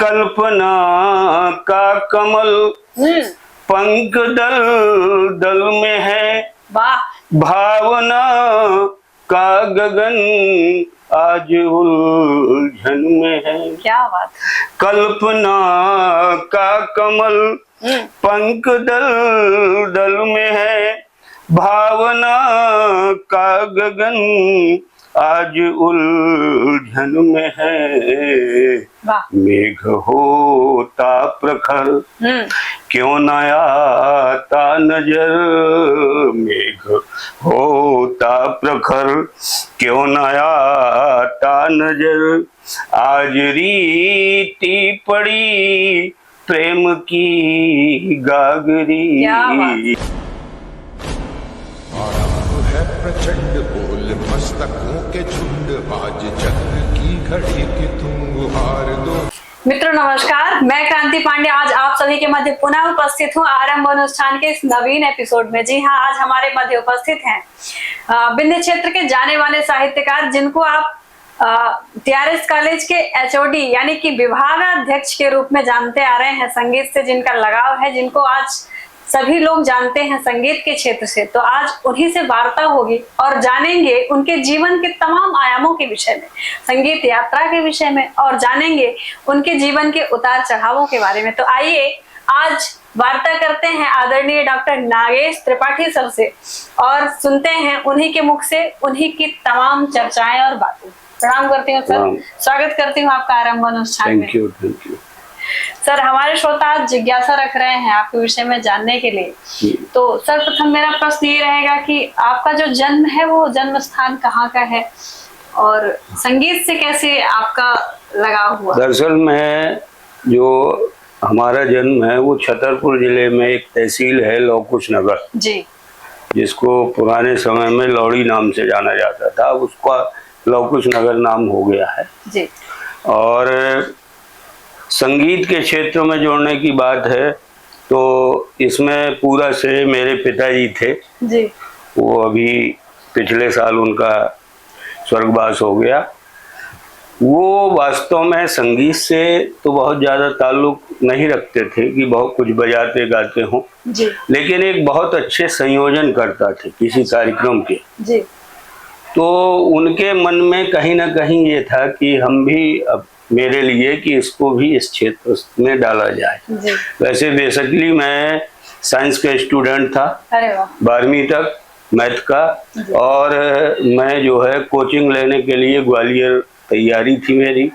कल्पना का कमल पंख दल दल में है, भावना का गगन आज उलझन में है। क्या बात। कल्पना का कमल पंख दल दल में है, भावना का गगन आज उलझन में है। मेघ होता प्रखर क्यों न आता नजर, मेघ होता प्रखर क्यों न आता नजर, आज रीति पड़ी प्रेम की गागरी। है प्रचंड बोल मस्तकों के झुंड, आज चक्र की घड़ी की तुम गुहार दो। मित्रों नमस्कार, मैं क्रांति पांडे आज आप सभी के मध्य पुनः उपस्थित हूँ आरंभ अनुष्ठान के इस नवीन एपिसोड में। जी हाँ, आज हमारे मध्य उपस्थित हैं विंध्य क्षेत्र के जाने माने साहित्यकार, जिनको आप TRS कॉलेज के HOD यानी कि विभागाध्यक्ष के रूप में जानते आ रहे हैं। संगीत से जिनका लगाव है, जिनको आज सभी लोग जानते हैं संगीत के क्षेत्र से, तो आज उन्हीं से वार्ता होगी और जानेंगे उनके जीवन के तमाम आयामों के विषय में, संगीत यात्रा के विषय में, और जानेंगे उनके जीवन के उतार चढ़ावों के बारे में। तो आइए आज वार्ता करते हैं आदरणीय डॉक्टर नागेश त्रिपाठी सर से और सुनते हैं उन्हीं के मुख से उन्हीं की तमाम चर्चाएं और बातें। प्रणाम करती हूँ सर, स्वागत करती हूँ आपका आरंभ अनुष्ठान में। थैंक यू सर, हमारे श्रोता आज जिज्ञासा रख रहे हैं आपके विषय में जानने के लिए। तो सर, प्रथम मेरा प्रश्न ये रहेगा कि आपका जो जन्म है वो जन्म स्थान कहाँ का है और संगीत से कैसे आपका लगाव हुआ? दरअसल में जो हमारा जन्म है वो छतरपुर जिले में एक तहसील है लौकुश नगर जी, जिसको पुराने समय में लौड़ी नाम से जाना जाता था, अब उसका लौकुश नगर नाम हो गया है जी। और संगीत के क्षेत्र में जोड़ने की बात है तो इसमें पूरा श्रेय मेरे पिताजी थे जी। वो अभी पिछले साल उनका स्वर्गवास हो गया। वो वास्तव में संगीत से तो बहुत ज़्यादा ताल्लुक नहीं रखते थे कि बहुत कुछ बजाते गाते हों, लेकिन एक बहुत अच्छे संयोजन करता थे किसी कार्यक्रम के जी। तो उनके मन में कहीं ना कहीं ये था कि हम भी अब मेरे लिए कि इसको भी इस क्षेत्र में डाला जाए। वैसे बेसिकली मैं साइंस का स्टूडेंट था 12वीं तक मैथ का, और मैं जो है कोचिंग लेने के लिए ग्वालियर तैयारी थी मेरी,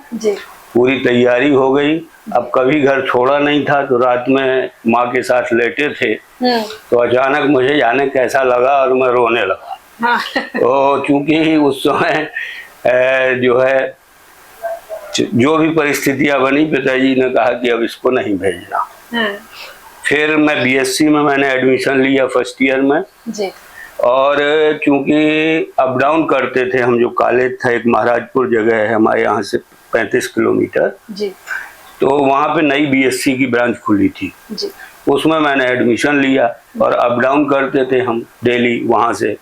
पूरी तैयारी हो गई। अब कभी घर छोड़ा नहीं था तो रात में माँ के साथ लेटे थे तो अचानक मुझे जाने कैसा लगा और मैं रोने लगा। तो चूंकि उस समय जो है जो भी परिस्थितियां बनी, पिताजी ने कहा कि अब इसको नहीं भेजना। फिर मैं BSc में मैंने एडमिशन लिया फर्स्ट ईयर में जी। और चूंकि अप डाउन करते थे हम, जो कॉलेज था एक महाराजपुर जगह है हमारे यहाँ से 35 किलोमीटर जी, तो वहाँ पे नई BSc की ब्रांच खुली थी जी। उसमें मैंने एडमिशन लिया और अप डाउन करते थे हम डेली वहाँ से।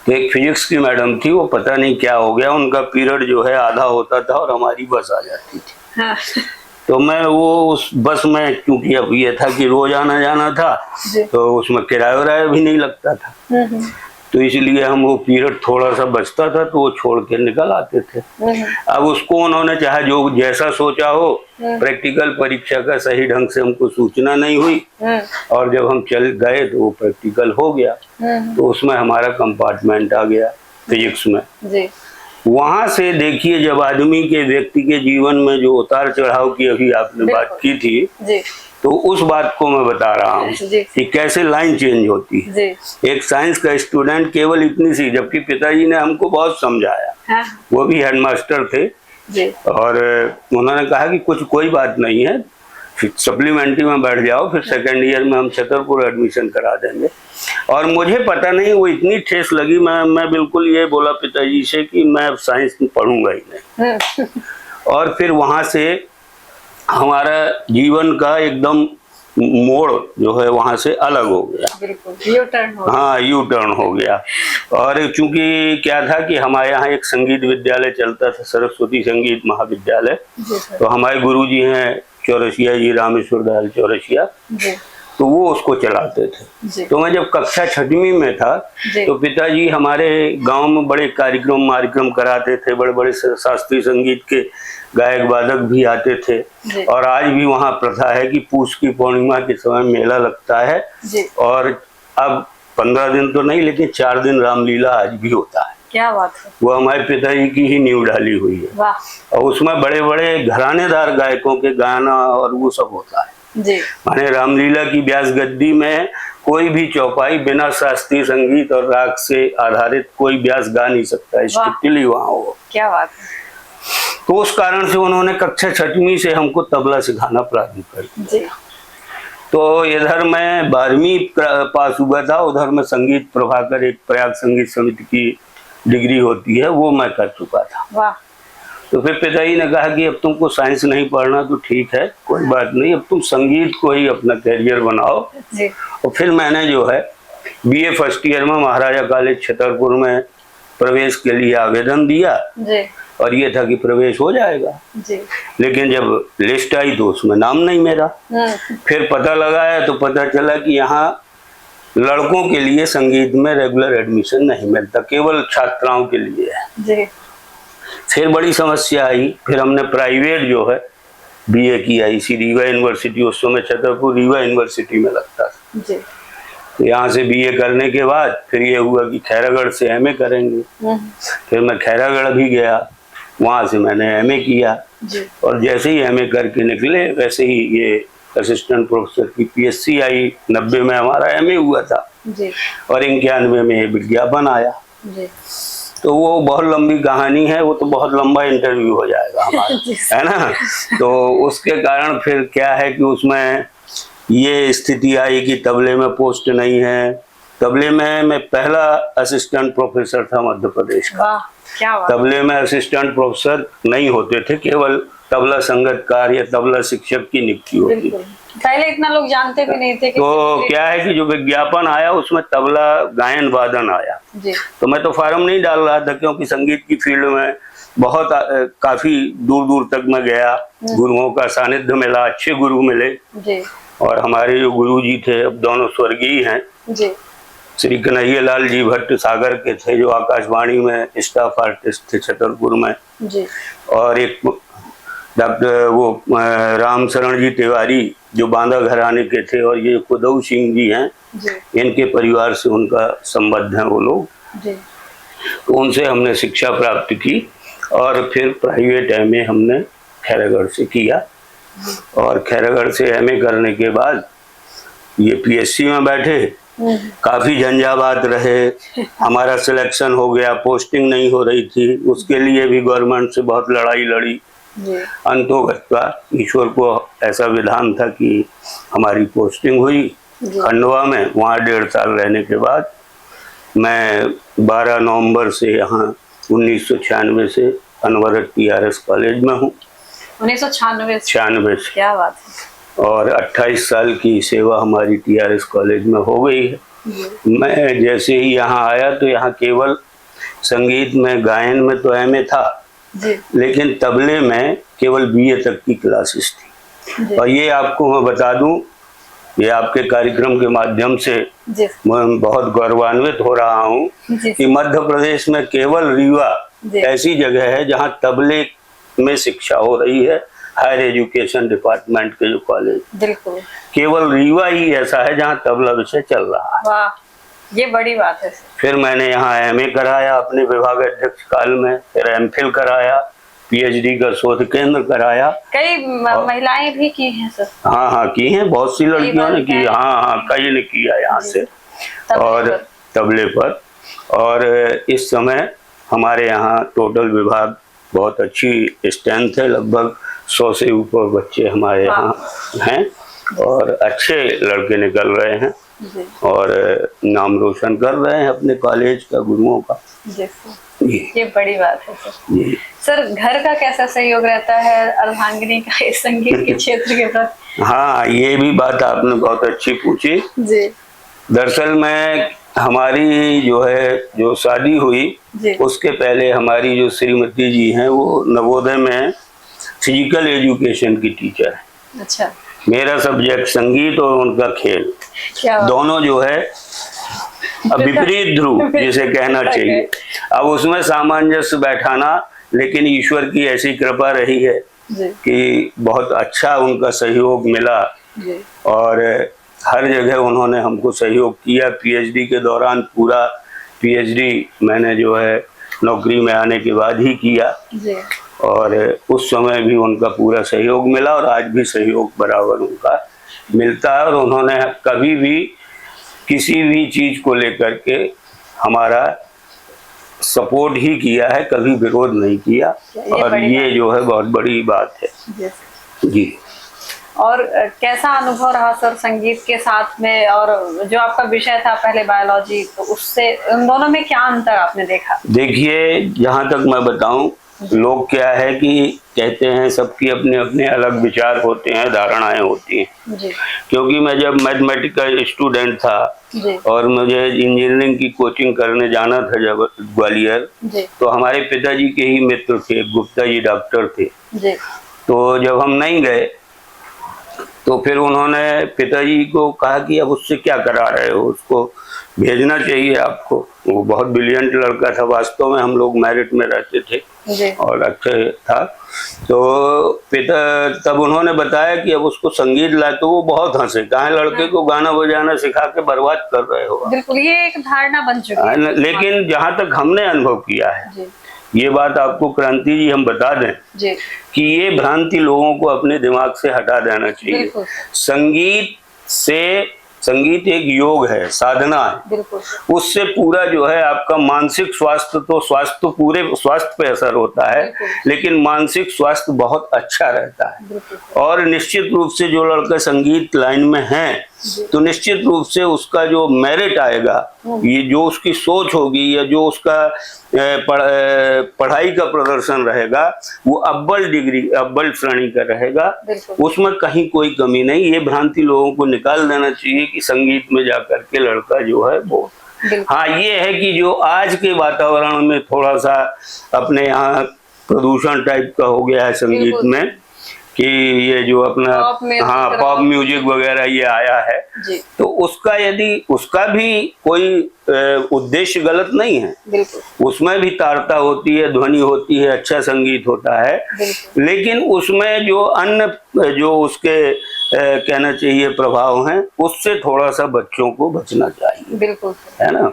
तो एक फिजिक्स की मैडम थी, वो पता नहीं क्या हो गया, उनका पीरियड जो है आधा होता था और हमारी बस आ जाती थी। तो मैं वो उस बस में, क्योंकि अब ये था कि रोज आना जाना था तो उसमें किराया वराया भी नहीं लगता था, तो इसलिए हम वो पीरियड थोड़ा सा बचता था तो वो छोड़ के निकल आते थे। अब उसको उन्होंने चाहे जो जैसा सोचा हो, प्रैक्टिकल परीक्षा का सही ढंग से हमको सूचना नहीं हुई और जब हम चल गए तो वो प्रैक्टिकल हो गया, तो उसमें हमारा कंपार्टमेंट आ गया फिजिक्स में जी। वहां से देखिए, जब आदमी के व्यक्ति के जीवन में जो उतार चढ़ाव की अभी आपने बात की थी जी, तो उस बात को मैं बता रहा हूँ कि कैसे लाइन चेंज होती है। एक साइंस का स्टूडेंट केवल इतनी सी, जबकि पिताजी ने हमको बहुत समझाया, वो भी हेडमास्टर थे और उन्होंने कहा कि कोई बात नहीं है, फिर सप्लीमेंट्री में बैठ जाओ, फिर सेकेंड ईयर में हम छतरपुर एडमिशन करा देंगे। और मुझे पता नहीं वो इतनी ठेस लगी, मैं बिल्कुल ये बोला पिताजी से कि मैं अब साइंस पढ़ूंगा ही नहीं। और फिर वहाँ से हमारा जीवन का एकदम मोड़ जो है वहां से अलग हो गया। बिल्कुल यू टर्न हो। हाँ, यू टर्न हो गया। और चूंकि क्या था कि हमारे यहाँ एक संगीत विद्यालय चलता था, सरस्वती संगीत महाविद्यालय। तो हमारे गुरुजी हैं चौरसिया जी, रामेश्वर दयाल चौरसिया, तो वो उसको चलाते थे। तो मैं जब कक्षा 6वीं में था तो पिताजी हमारे गांव में बड़े कार्यक्रम कराते थे, बड़े बड़े शास्त्रीय संगीत के गायक वादक भी आते थे। और आज भी वहाँ प्रथा है कि पूष की पूर्णिमा के समय मेला लगता है। और अब 15 दिन तो नहीं, लेकिन 4 दिन रामलीला आज भी होता है। क्या बात है। वो हमारे पिताजी की ही नींव डाली हुई है। वाह। और उसमें बड़े बड़े घरानेदार गायकों के गाना और वो सब होता है जी। माने रामलीला की व्यास गद्दी में कोई भी चौपाई बिना शास्त्रीय संगीत और राग से आधारित कोई व्यास गा नहीं सकता, स्ट्रिक्टली वहाँ हो। क्या बात है। तो उस कारण से उन्होंने कक्षा 6वीं से हमको तबला सिखाना प्रारंभ कर दिया। तो इधर मैं 12वीं पास हुआ था, उधर में संगीत प्रभाकर, एक प्रयाग संगीत समिति की डिग्री होती है, वो मैं कर चुका था। वाह। तो फिर पिताजी ने कहा कि अब तुमको साइंस नहीं पढ़ना तो ठीक है, कोई बात नहीं, अब तुम संगीत को ही अपना कैरियर बनाओ। जी। और फिर मैंने जो है BA फर्स्ट ईयर में महाराजा कॉलेज छतरपुर में प्रवेश के लिए आवेदन दिया। जी। और ये था कि प्रवेश हो जाएगा। जी। लेकिन जब लिस्ट आई तो उसमें नाम नहीं मेरा। फिर पता लगाया तो पता चला कि यहाँ लड़कों के लिए संगीत में रेगुलर एडमिशन नहीं मिलता, केवल छात्राओं के लिए है। जी। फिर बड़ी समस्या आई। फिर हमने प्राइवेट जो है BA किया इसी रीवा यूनिवर्सिटी, उस समय छतरपुर रीवा यूनिवर्सिटी में लगता था। जी। तो यहाँ से BA करने के बाद फिर ये हुआ कि खैरागढ़ से MA करेंगे। फिर मैं खैरागढ़ भी गया, वहाँ से मैंने MA किया। और जैसे ही MA करके निकले वैसे ही ये असिस्टेंट प्रोफेसर की PSC आई। 90 में हमारा MA हुआ था। और 91 में विज्ञापन आया। तो वो बहुत लंबी कहानी है, वो तो बहुत लंबा इंटरव्यू हो जाएगा हमारा, है ना। तो उसके कारण फिर क्या है कि उसमें ये स्थिति आई कि तबले में पोस्ट नहीं है। तबले में मैं पहला असिस्टेंट प्रोफेसर था मध्य प्रदेश का। क्या बात। तबले में असिस्टेंट प्रोफेसर नहीं होते थे, केवल तबला संगतकार या तबला शिक्षक की नियुक्ति होती थी। पहले इतना लोग जानते भी नहीं थे कि तो क्या है कि जो विज्ञापन आया उसमें तबला गायन वादन आया। तो मैं तो फार्म नहीं डाल रहा था, क्योंकि संगीत की फील्ड में बहुत काफी दूर दूर तक मैं गया, गुरुओं का सानिध्य मिला, अच्छे गुरु मिले। और हमारे जो गुरु जी थे, अब दोनों स्वर्गीय हैं, श्री कन्हैया लाल जी भट्ट सागर के थे, जो आकाशवाणी में स्टाफ आर्टिस्ट थे छतरपुर में। और एक डॉक्टर वो राम शरण जी तिवारी जो बांदा घराने के थे, और ये कुदऊ सिंह जी हैं, इनके परिवार से उनका संबंध है वो लोग। तो उनसे हमने शिक्षा प्राप्त की और फिर प्राइवेट MA हमने खैरागढ़ से किया। और खैरागढ़ से MA करने के बाद ये PSC में बैठे, काफी झंझावात रहे। हमारा सिलेक्शन हो गया, पोस्टिंग नहीं हो रही थी, उसके लिए भी गवर्नमेंट से बहुत लड़ाई लड़ी। अंतोगत्वा ईश्वर को ऐसा विधान था कि हमारी पोस्टिंग हुई खंडवा में। वहाँ 1.5 साल रहने के बाद मैं 12 नवंबर से यहाँ 1996 से अनवरत TRS कॉलेज में हूँ। 1996 से। क्या बात है। और 28 साल की सेवा हमारी TRS कॉलेज में हो गई है। मैं जैसे ही यहाँ आया तो यहाँ केवल संगीत में, गायन में तो MA था, लेकिन तबले में केवल BA तक की क्लासेस थी। और ये आपको मैं बता दूं, ये आपके कार्यक्रम के माध्यम से मैं बहुत गौरवान्वित हो रहा हूँ कि मध्य प्रदेश में केवल रीवा ऐसी जगह है जहाँ तबले में शिक्षा हो रही है। हायर एजुकेशन डिपार्टमेंट के जो कॉलेज, केवल रीवा ही ऐसा है जहाँ तबला विषय चल रहा है। वाह, ये बड़ी बात है। फिर मैंने यहाँ MA कराया अपने विभाग अध्यक्ष काल में, फिर MPhil कराया, PhD का शोध केंद्र कराया। कई महिलाएं भी की हैं सर। हाँ, की हैं, बहुत सी लड़कियों ने की। हाँ, कई ने किया यहाँ से और तबले पर। और इस समय हमारे यहाँ टोटल विभाग बहुत अच्छी स्ट्रेंथ है, लगभग 100 से ऊपर बच्चे हमारे यहाँ हैं और अच्छे लड़के निकल रहे हैं। जी और नाम रोशन कर रहे हैं अपने कॉलेज का, गुरुओं का। जी सर, जी ये बड़ी बात है सर। जी। सर घर का कैसा सहयोग रहता है अर्धांगिनी का इस संगीत के क्षेत्र के प्रति? हाँ, ये भी बात आपने बहुत अच्छी पूछी। जी दरअसल मैं हमारी जो शादी हुई जी उसके पहले हमारी जो श्रीमती जी हैं वो नवोदय में फिजिकल एजुकेशन की टीचर है। अच्छा, मेरा सब्जेक्ट संगीत और उनका खेल, क्या बात। दोनों जो है अब विपरीत ध्रुव जिसे कहना चाहिए। अब उसमें सामंजस्य बैठाना, लेकिन ईश्वर की ऐसी कृपा रही है जी कि बहुत अच्छा उनका सहयोग मिला जी और हर जगह उन्होंने हमको सहयोग किया। पीएचडी के दौरान पूरा पीएचडी मैंने जो है नौकरी में आने के बाद ही किया जी और उस समय भी उनका पूरा सहयोग मिला और आज भी सहयोग बराबर उनका मिलता है। और उन्होंने कभी भी किसी भी चीज को लेकर के हमारा सपोर्ट ही किया है, कभी विरोध नहीं किया। और ये जो है बहुत बड़ी बात है जी। और कैसा अनुभव रहा सर संगीत के साथ में, और जो आपका विषय था पहले बायोलॉजी, तो उससे उन दोनों में क्या अंतर आपने देखा? देखिए, जहाँ तक मैं बताऊं, लोग क्या है कि कहते हैं सबकी अपने अपने अलग विचार होते हैं, धारणाएं होती हैं जी क्योंकि मैं जब मैथमेटिकल स्टूडेंट था जी और मुझे इंजीनियरिंग की कोचिंग करने जाना था जब ग्वालियर, जी तो हमारे पिताजी के ही मित्र थे, गुप्ता जी डॉक्टर थे। जी तो जब हम नहीं गए तो फिर उन्होंने पिताजी को कहा कि अब उससे क्या करा रहे हो, उसको भेजना चाहिए आपको। वो बहुत ब्रिलियंट लड़का था, वास्तव में हम लोग मेरिट में रहते थे जी और अच्छे था। तो पिता तब उन्होंने बताया कि अब उसको संगीत लाए, तो वो बहुत हंसे, कहा लड़के को गाना बजाना सिखा के बर्बाद कर रहे हो। बिल्कुल, ये एक धारणा बन चुकी है। लेकिन जहाँ तक हमने अनुभव किया है, जी ये बात आपको क्रांति जी हम बता दें जी कि ये भ्रांति लोगों को अपने दिमाग से हटा देना चाहिए। बिल्कुल संगीत एक योग है, साधना है। बिल्कुल, उससे पूरा जो है आपका मानसिक स्वास्थ्य, तो स्वास्थ्य तो पूरे स्वास्थ्य पे असर होता है, लेकिन मानसिक स्वास्थ्य बहुत अच्छा रहता है। बिल्कुल और निश्चित रूप से जो लड़का संगीत लाइन में है तो निश्चित रूप से उसका जो मेरिट आएगा, ये जो उसकी सोच होगी या जो उसका पढ़ाई का प्रदर्शन रहेगा, वो अव्वल श्रेणी का रहेगा। उसमें कहीं कोई कमी नहीं। ये भ्रांति लोगों को निकाल देना चाहिए कि संगीत में जाकर के लड़का जो है वो। हाँ, ये है कि जो आज के वातावरण में थोड़ा सा अपने यहाँ प्रदूषण टाइप का हो गया है संगीत में, कि ये जो अपना पॉप म्यूजिक वगैरह ये आया है, तो उसका भी कोई उद्देश्य गलत नहीं है। उसमें भी तारता होती है, ध्वनि होती है, अच्छा संगीत होता है, लेकिन उसमें जो अन्य जो उसके कहना चाहिए प्रभाव हैं, उससे थोड़ा सा बच्चों को बचना चाहिए। बिल्कुल है ना,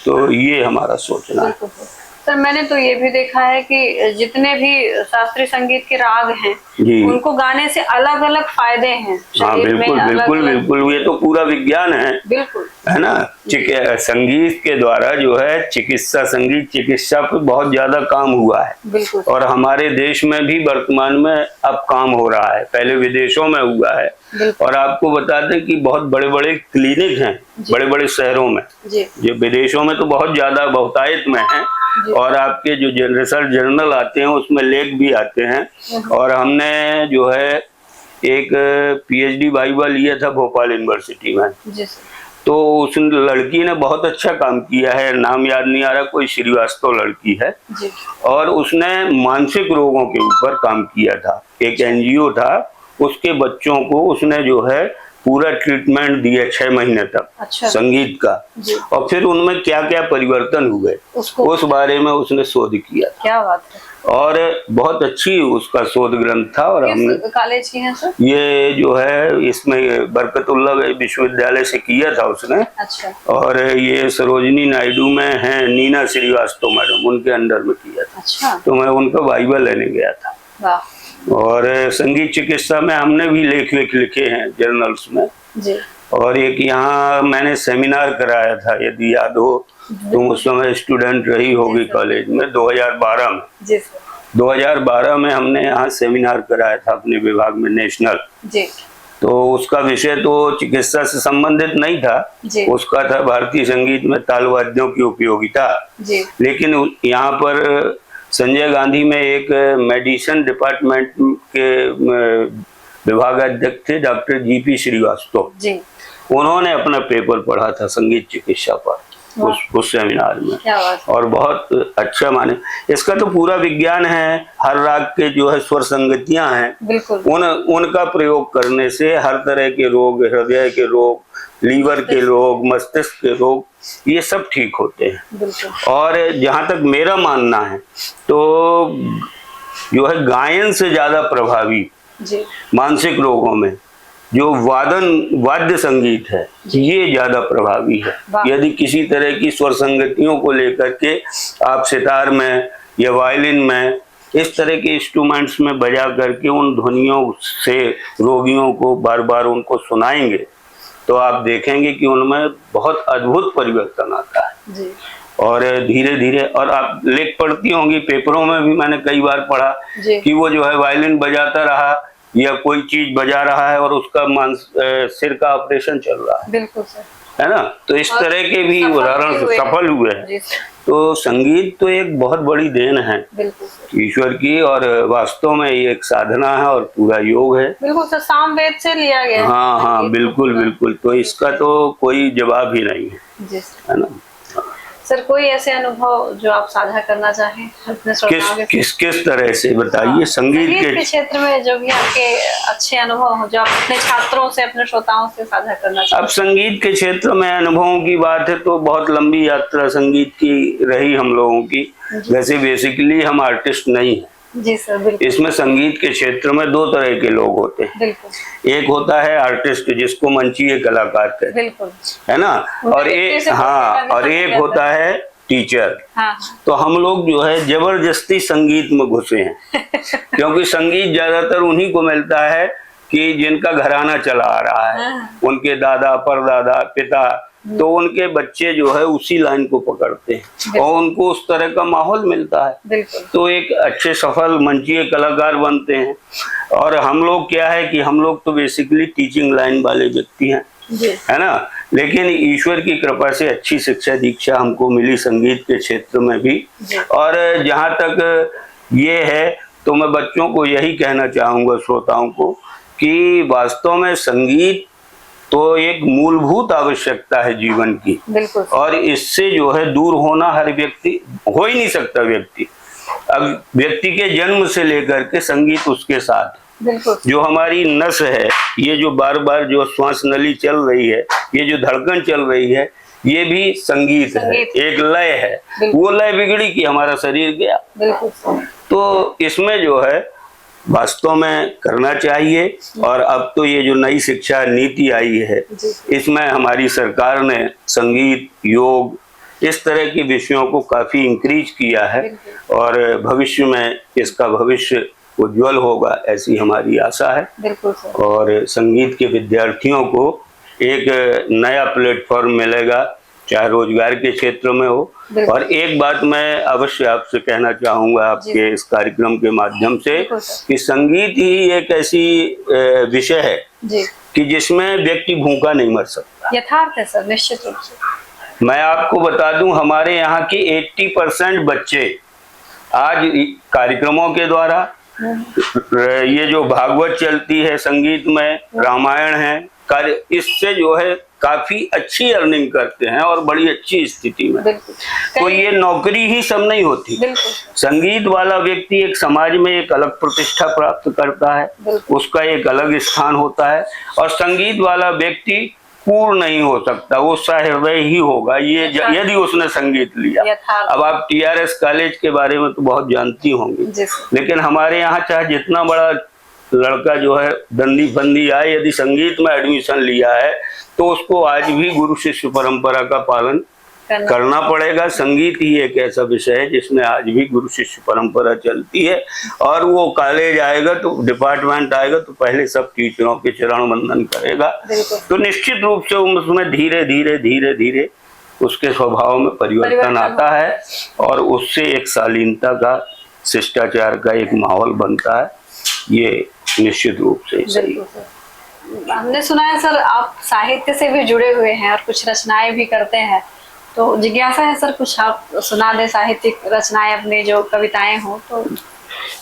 तो ये हमारा सोचना है। सर मैंने तो ये भी देखा है कि जितने भी शास्त्रीय संगीत के राग हैं उनको गाने से अलग अलग फायदे हैं। हाँ बिल्कुल बिल्कुल बिल्कुल, ये तो पूरा विज्ञान है। बिल्कुल, है ना। संगीत के द्वारा जो है संगीत चिकित्सा पे बहुत ज्यादा काम हुआ है और हमारे देश में भी वर्तमान में अब काम हो रहा है, पहले विदेशों में हुआ है। और आपको बता दें कि बहुत बड़े बड़े क्लिनिक हैं बड़े बड़े शहरों में, जो विदेशों में तो बहुत ज्यादा बहुतायत में है। और आपके जो रिसर्च जर्नल आते हैं उसमें लेख भी आते हैं। और हमने जो है एक पीएचडी वाइवा लिया था भोपाल यूनिवर्सिटी में, तो उस लड़की ने बहुत अच्छा काम किया है, नाम याद नहीं आ रहा, कोई श्रीवास्तव लड़की है, और उसने मानसिक रोगों के ऊपर काम किया था। एक एनजीओ था, उसके बच्चों को उसने जो है पूरा ट्रीटमेंट दिया 6 महीने तक। अच्छा। संगीत का, और फिर उनमें क्या क्या परिवर्तन हुए उस बारे में उसने शोध किया। क्या बात है। और बहुत अच्छी उसका शोध ग्रंथ था। और हमने कॉलेज की है सर? ये जो है इसमें बरकतुल्लाह विश्वविद्यालय से किया था उसने। अच्छा। और ये सरोजनी नायडू में है नीना श्रीवास्तव मैडम, उनके अंडर में किया था। अच्छा। तो मैं उनका वाइवा लेने गया था। वाह। और संगीत चिकित्सा में हमने भी लेख लिखे हैं जर्नल्स में जी। और एक यहाँ मैंने सेमिनार कराया था, यदि याद हो, तुम उस समय स्टूडेंट रही होगी कॉलेज में, 2012 में जी। 2012 में हमने यहाँ सेमिनार कराया था अपने विभाग में, नेशनल जी। तो उसका विषय तो चिकित्सा से संबंधित नहीं था, उसका था भारतीय संगीत में ताल वाद्यों की उपयोगिता। लेकिन यहाँ पर संजय गांधी में एक मेडिसिन डिपार्टमेंट के विभागाध्यक्ष थे डॉक्टर जीपी श्रीवास्तव, उन्होंने अपना पेपर पढ़ा था संगीत चिकित्सा पर उस सेमिनार में, और बहुत अच्छा माने। इसका तो पूरा विज्ञान है, हर राग के जो है स्वर संगतियां हैं, उनका प्रयोग करने से हर तरह के रोग, हृदय के रोग, लीवर के रोग, मस्तिष्क के रोग, ये सब ठीक होते हैं। और जहां तक मेरा मानना है तो जो है गायन से ज्यादा प्रभावी मानसिक रोगों में जो वाद्य संगीत है ये ज्यादा प्रभावी है। यदि किसी तरह की स्वर संगतियों को लेकर के आप सितार में या वायलिन में इस तरह के इंस्ट्रूमेंट्स में बजा करके उन ध्वनियों से रोगियों को बार बार उनको सुनाएंगे तो आप देखेंगे कि उनमें बहुत अद्भुत परिवर्तन आता है। और धीरे धीरे, और आप लेख पढ़ती होंगी, पेपरों में भी मैंने कई बार पढ़ा कि वो जो है वायलिन बजाता रहा या कोई चीज बजा रहा है और उसका सिर का ऑपरेशन चल रहा है। बिल्कुल सर, है ना। तो इस तरह के भी उदाहरण सफल हुए हैं। तो संगीत तो एक बहुत बड़ी देन है ईश्वर की, और वास्तव में ये एक साधना है और पूरा योग है। बिल्कुल सर, सामवेद से लिया गया। हाँ हाँ, बिल्कुल बिल्कुल। तो इसका तो कोई जवाब ही नहीं है ना। सर, कोई ऐसे अनुभव जो आप साझा करना चाहें अपने श्रोताओं के? किस तरह से बताइए? संगीत के क्षेत्र में जो भी आपके अच्छे अनुभव हो जो आप अपने छात्रों से, अपने श्रोताओं से साझा करना चाहें। अब संगीत के क्षेत्र में अनुभवों की बात है तो बहुत लंबी यात्रा संगीत की रही हम लोगों की। वैसे बेसिकली हम आर्टिस्ट नहीं है। जी सर, बिल्कुल। इसमें संगीत के क्षेत्र में दो तरह के लोग होते हैं। एक होता है आर्टिस्ट, जिसको मंचीय कलाकार कहते हैं, है ना, और एक होता है टीचर। तो हम लोग जो है जबरदस्ती संगीत में घुसे हैं क्योंकि संगीत ज्यादातर उन्हीं को मिलता है कि जिनका घराना चला आ रहा है, उनके दादा परदादा पिता, तो उनके बच्चे जो है उसी लाइन को पकड़ते हैं और उनको उस तरह का माहौल मिलता है तो एक अच्छे सफल मंचीय कलाकार बनते हैं। और हम लोग क्या है कि हम लोग तो बेसिकली टीचिंग लाइन वाले व्यक्ति हैं, है ना। लेकिन ईश्वर की कृपा से अच्छी शिक्षा दीक्षा हमको मिली संगीत के क्षेत्र में भी। और जहाँ तक ये है तो मैं बच्चों को यही कहना चाहूंगा, श्रोताओं को, कि वास्तव में संगीत तो एक मूलभूत आवश्यकता है जीवन की, और इससे जो है दूर होना हर व्यक्ति हो ही नहीं सकता। व्यक्ति अब व्यक्ति के जन्म से लेकर के संगीत उसके साथ, जो हमारी नस है, ये जो बार बार जो श्वास नली चल रही है, ये जो धड़कन चल रही है, ये भी संगीत है, एक लय है। वो लय बिगड़ी कि हमारा शरीर गया। तो इसमें जो है वास्तव में करना चाहिए। और अब तो ये जो नई शिक्षा नीति आई है, इसमें हमारी सरकार ने संगीत, योग, इस तरह के विषयों को काफी इंक्रीज किया है और भविष्य में इसका भविष्य उज्जवल होगा, ऐसी हमारी आशा है। और संगीत के विद्यार्थियों को एक नया प्लेटफॉर्म मिलेगा, चाहे रोजगार के क्षेत्र में हो। और एक बात मैं अवश्य आपसे कहना चाहूंगा आपके इस कार्यक्रम के माध्यम से, कि संगीत ही एक ऐसी विषय है कि जिसमें व्यक्ति भूखा नहीं मर सकता। यथार्थ है सर, निश्चित रूप से। मैं आपको बता दूं, हमारे यहाँ की 80% बच्चे आज कार्यक्रमों के द्वारा, ये जो भागवत चलती है संगीत में, रामायण है, इससे जो है काफी अच्छी अर्निंग करते हैं और बड़ी अच्छी स्थिति में। तो ये नौकरी ही सब नहीं होती। संगीत वाला व्यक्ति एक समाज में एक अलग प्रतिष्ठा प्राप्त करता है, उसका एक अलग स्थान होता है। और संगीत वाला व्यक्ति पूर्ण नहीं हो सकता, वो सहृदय ही होगा ये यदि उसने संगीत लिया। अब आप TRS कॉलेज के बारे में तो बहुत जानती होंगी, लेकिन हमारे यहाँ चाहे जितना बड़ा लड़का जो है दंडी फंदी आए, यदि संगीत में एडमिशन लिया है तो उसको आज भी गुरु शिष्य परंपरा का पालन करना पड़ेगा। संगीत ही एक ऐसा विषय है जिसमें आज भी गुरु शिष्य परंपरा चलती है। और वो कॉलेज आएगा तो डिपार्टमेंट आएगा तो पहले सब टीचरों के चरण वंदन करेगा। तो निश्चित रूप से उसमें धीरे धीरे धीरे धीरे उसके स्वभाव में परिवर्तन आता है और उससे एक शालीनता का, शिष्टाचार का एक माहौल बनता है। ये निश्चित रूप से सही। हमने सुना है सर आप साहित्य से भी जुड़े हुए हैं और कुछ रचनाएं भी करते हैं, तो जिज्ञासा है सर कुछ आप सुना दें साहित्यिक रचनाएं अपनी जो कविताएं हो तो।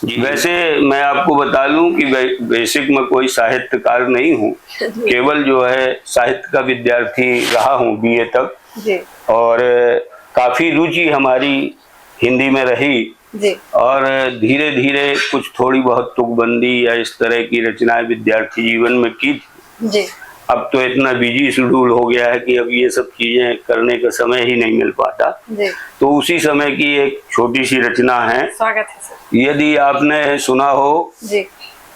जी, वैसे मैं आपको बता लूं कि बेसिक में कोई साहित्यकार नहीं हूँ, केवल जो है साहित्य का विद्यार्थी रहा हूँ बीए तक जी। और काफी रुचि हमारी हिंदी में रही जी। और धीरे धीरे कुछ थोड़ी बहुत तुकबंदी या इस तरह की रचनाएं विद्यार्थी जीवन में की जी। अब तो इतना बिजी शेड्यूल हो गया है कि अब ये सब चीजें करने का समय ही नहीं मिल पाता। जी। तो उसी समय की एक छोटी सी रचना है, स्वागत है सर। यदि आपने सुना हो जी।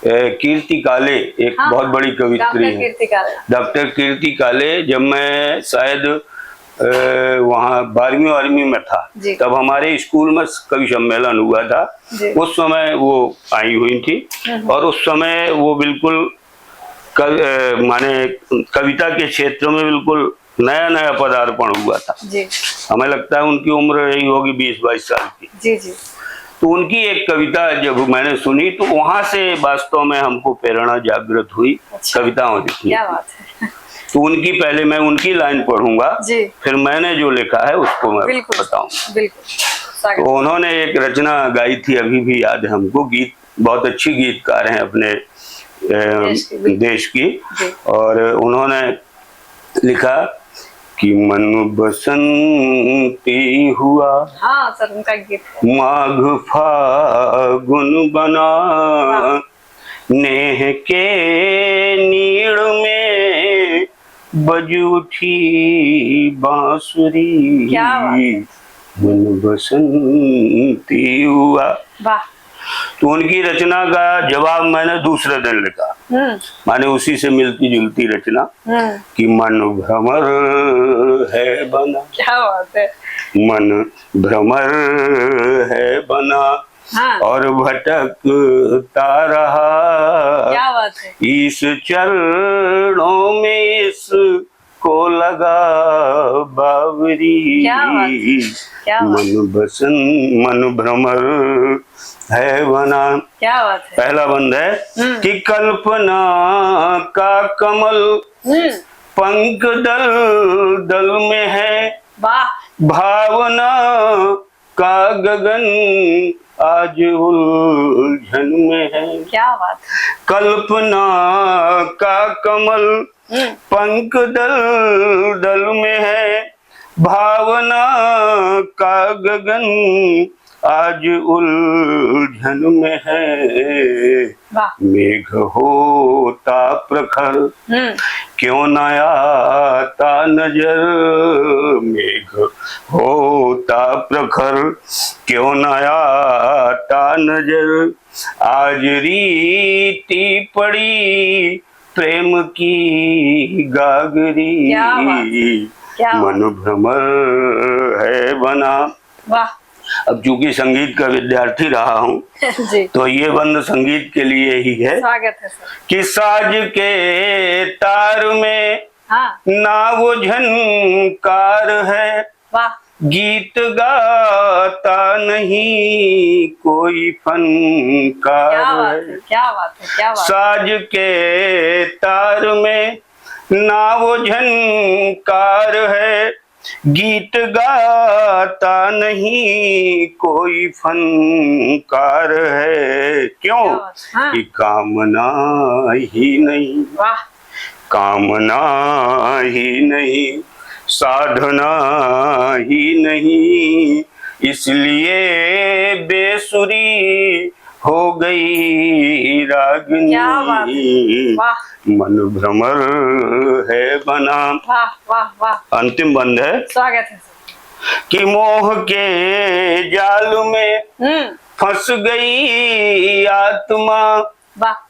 कीर्ति काले, एक हाँ, बहुत बड़ी कवित्री है डॉक्टर कीर्ति काले। जब मैं शायद वहाँ 12वीं में था तब हमारे स्कूल में कवि सम्मेलन हुआ था, उस समय वो आई हुई थी और उस समय वो बिल्कुल माने कविता के क्षेत्र में बिल्कुल नया नया पदार्पण हुआ था जी। हमें लगता है उनकी उम्र रही होगी 20-22 साल की जी जी। तो उनकी एक कविता जब मैंने सुनी तो वहां से वास्तव में हमको प्रेरणा जागृत हुई। अच्छा। कविताओं लिखनी। क्या बात है। तो उनकी पहले मैं उनकी लाइन पढ़ूंगा फिर मैंने जो लिखा है उसको मैं बताऊंगा। बिल्कुल। तो उन्होंने एक रचना गाई थी, अभी भी याद है हमको, गीत बहुत अच्छी गीतकार हैं अपने देश की और उन्होंने लिखा कि मन बसंती हुआ। हाँ सर उनका गीत। माघ फागुन बना नेह के नीड़ में बज उठी बांसुरी। क्या बात है। मन बसंती हुआ। वाह। तो उनकी रचना का जवाब मैंने दूसरे दिन लिखा, माने उसी से मिलती जुलती रचना कि मन भ्रमर है बना। क्या बात है। मन भ्रमर है बना हाँ। और भटकता रहा। क्या बात है। इस चरणों में इस को लगा बावरी। क्या बात। क्या बात। मन भ्रमर है बना। क्या बात है। पहला बंद है कि कल्पना का कमल पंख दल दल में है। वाह। भावना का गगन आज उलझन में है। क्या बात है। कल्पना का कमल पंख दल दल में है। भावना का गगन आज उलझन में है। मेघ होता प्रखर क्यों न आता नजर। मेघ होता प्रखर क्यों न आता नजर। आज रीति पड़ी प्रेम की गागरी। मन भ्रमर है बना। वाह। अब चूंकि संगीत का विद्यार्थी रहा हूँ तो ये बंद संगीत के लिए ही है। स्वागत है सर। कि साज के तार में हाँ। ना वो झनकार है। वाह। गीत गाता नहीं कोई फनकार है। क्या बात है। क्या बात। साज के तार में ना वो झनकार है। गीत गाता नहीं कोई फनकार है। क्यों? हाँ। कि कामना ही नहीं। वाह। कामना ही नहीं साधना ही नहीं इसलिए बेसुरी हो गई रागनी। मन भ्रमर है बना। वाह वाह वाह। अंतिम बंद है। स्वागत है कि मोह के जाल में फंस गई आत्मा।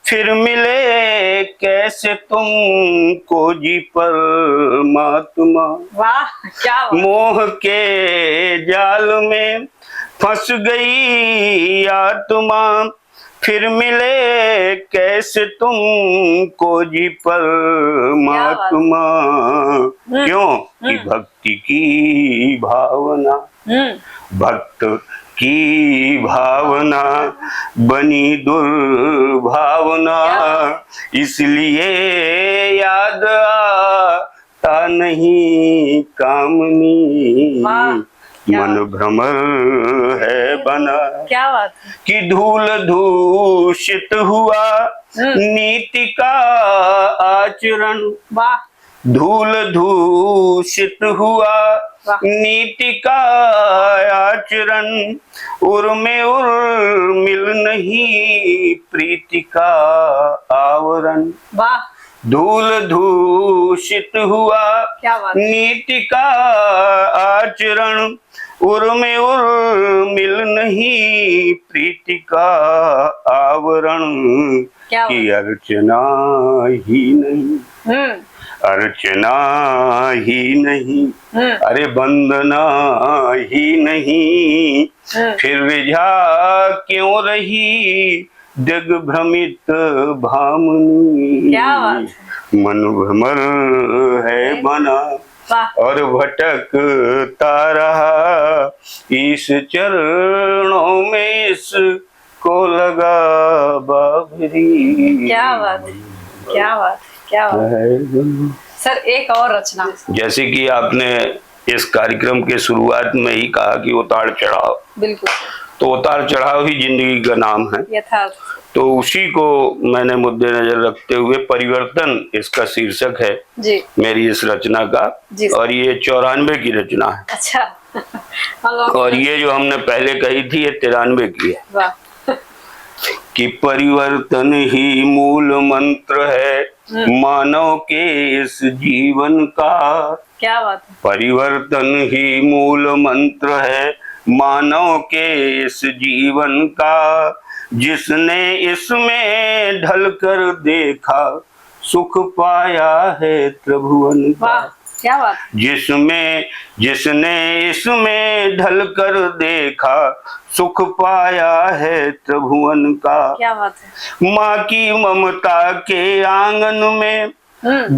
फिर मिले कैसे तुमको जी परमात्मा। वाह क्या बात। मोह के जाल में फंस गई आत्मा। फिर मिले कैसे तुमको जी परमात्मा। क्यों? कि भक्ति की भावना भक्त की भावना बनी दुर्भावना, इसलिए याद आता नहीं कामनी, मन भ्रमर है बना। क्या बात है। कि धूल दूषित हुआ नीति का आचरण, वाह। धूल दूषित हुआ नीति का आचरण, उर्मे उर्मिल नहीं प्रीति का आवरण। वाह। धूल दूषित हुआ क्या बात। नीति का आचरण, उर्मे उर्मिल नहीं प्रीति का आवरण, की अर्चना ही नहीं, अर्चना ही नहीं, अरे वंदना ही नहीं, फिर रिझा क्यों रही दिग्भ्रमित भामनी। क्या बात है। मन भ्रमर है बना और भटकता रहा, इस चरणों में इसको लगा बाबरी। क्या बात है, क्या बात है, क्या बात है। सर एक और रचना। जैसे कि आपने इस कार्यक्रम के शुरुआत में ही कहा कि उतार चढ़ाव, बिल्कुल, तो उतार चढ़ाव ही जिंदगी का नाम है। यथार्थ। तो उसी को मैंने मुद्दे नजर रखते हुए परिवर्तन इसका शीर्षक है जी मेरी इस रचना का, और ये 94 की रचना है। अच्छा। और ये जो हमने पहले कही थी ये 93 की है। वाह। कि परिवर्तन ही मूल मंत्र है मानव के इस जीवन का। क्या बात है। परिवर्तन ही मूल मंत्र है मानव के इस जीवन का, जिसने इसमें ढलकर देखा सुख पाया है त्रिभुवन का। वाह, क्या बात। जिसने इसमें ढलकर देखा सुख पाया है त्रिभुवन का। क्या बात है। माँ की ममता के आंगन में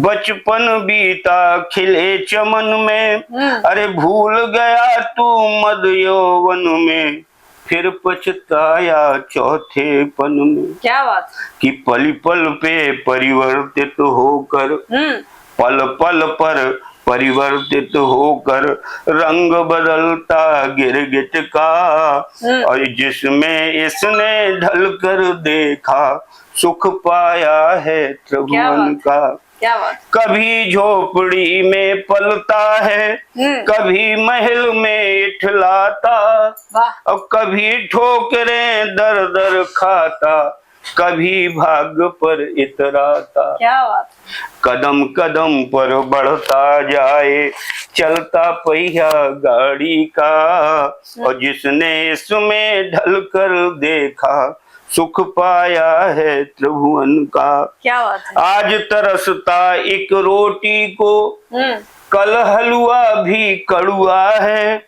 बचपन बीता खिले चमन में, अरे भूल गया तू मद यौवन में, फिर पछताया चौथे पन में। क्या बात। कि पल पल पे परिवर्तित होकर, पल पल पर परिवर्तित होकर रंग बदलता गिरगिट का, और जिसमें इसने ढलकर देखा सुख पाया है त्रिभुवन का। क्या बात। कभी झोपड़ी में पलता है, कभी महल में इठलाता, और कभी ठोकरें दर दर खाता, कभी भाग्य पर इतराता। क्या बात। कदम कदम पर बढ़ता जाए चलता पहिया गाड़ी का, और जिसने इसमें ढलकर देखा सुख पाया है त्रिभुवन का। क्या बात है। आज तरसता एक रोटी को, कल हलवा भी कड़ुआ है,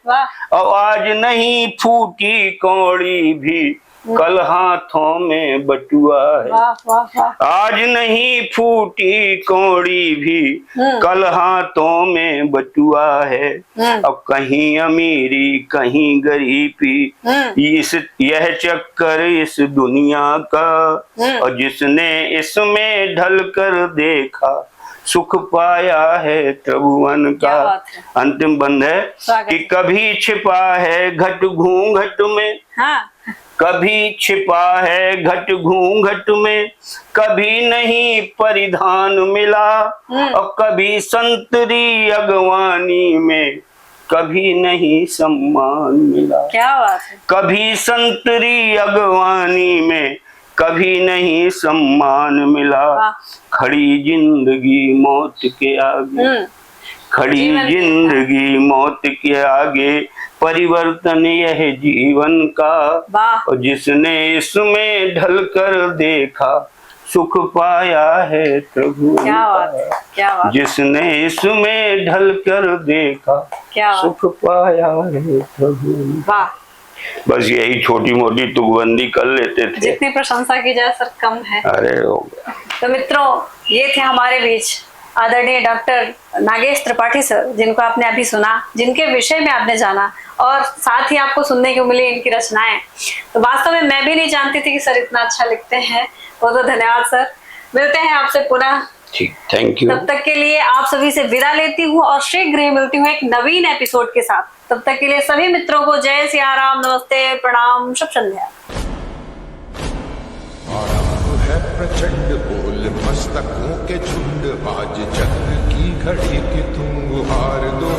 और आज नहीं फूटी कौड़ी भी, कल हाथों में बटुआ है। वाह, वाह, वाह। आज नहीं फूटी कौड़ी भी, कल हाथों में बटुआ है, अब कहीं अमीरी कहीं गरीबी, यह चक्कर इस दुनिया का, और जिसने इसमें ढलकर देखा सुख पाया है त्रिभुवन का। अंतिम बंद है कि कभी छिपा है घट घूंघट में, कभी छिपा है घट घूंघट में, कभी नहीं परिधान मिला, और कभी संतरी अगवानी में, कभी नहीं सम्मान मिला। क्या बात है। कभी संतरी अगवानी में, कभी नहीं सम्मान मिला, खड़ी जिंदगी मौत के आगे, खड़ी जिंदगी मौत के आगे, परिवर्तन यह जीवन का, और जिसने इसमें ढलकर देखा सुख पाया है त्रिभुवन का। क्या बात। जिसने इसमें ढलकर देखा सुख पाया है त्रिभुवन का। बस यही छोटी मोटी तुकबंदी कर लेते थे, जितनी प्रशंसा की जाए सर कम है। अरे हो गया। तो मित्रों ये थे हमारे बीच आदरणीय डॉक्टर नागेश त्रिपाठी सर, जिनको आपने अभी सुना, जिनके विषय में आपने जाना, और साथ ही आपको सुनने को मिली इनकी रचनाएं। तो वास्तव में मैं भी नहीं जानती थी कि सर इतना अच्छा लिखते हैं। बहुत बहुत धन्यवाद सर। मिलते हैं आपसे पुनः। ठीक, थैंक यू। तब तक के लिए आप सभी से विदा लेती हूँ और शीघ्र ही मिलती हूँ एक नवीन एपिसोड के साथ। तब तक के लिए सभी मित्रों को जय सिया राम, नमस्ते, प्रणाम, शुभ संध्या। आरंभ है प्रचंड बोल मस्तकों के झुंड, आज चक्र की घड़ी कि तुम गुहार दो।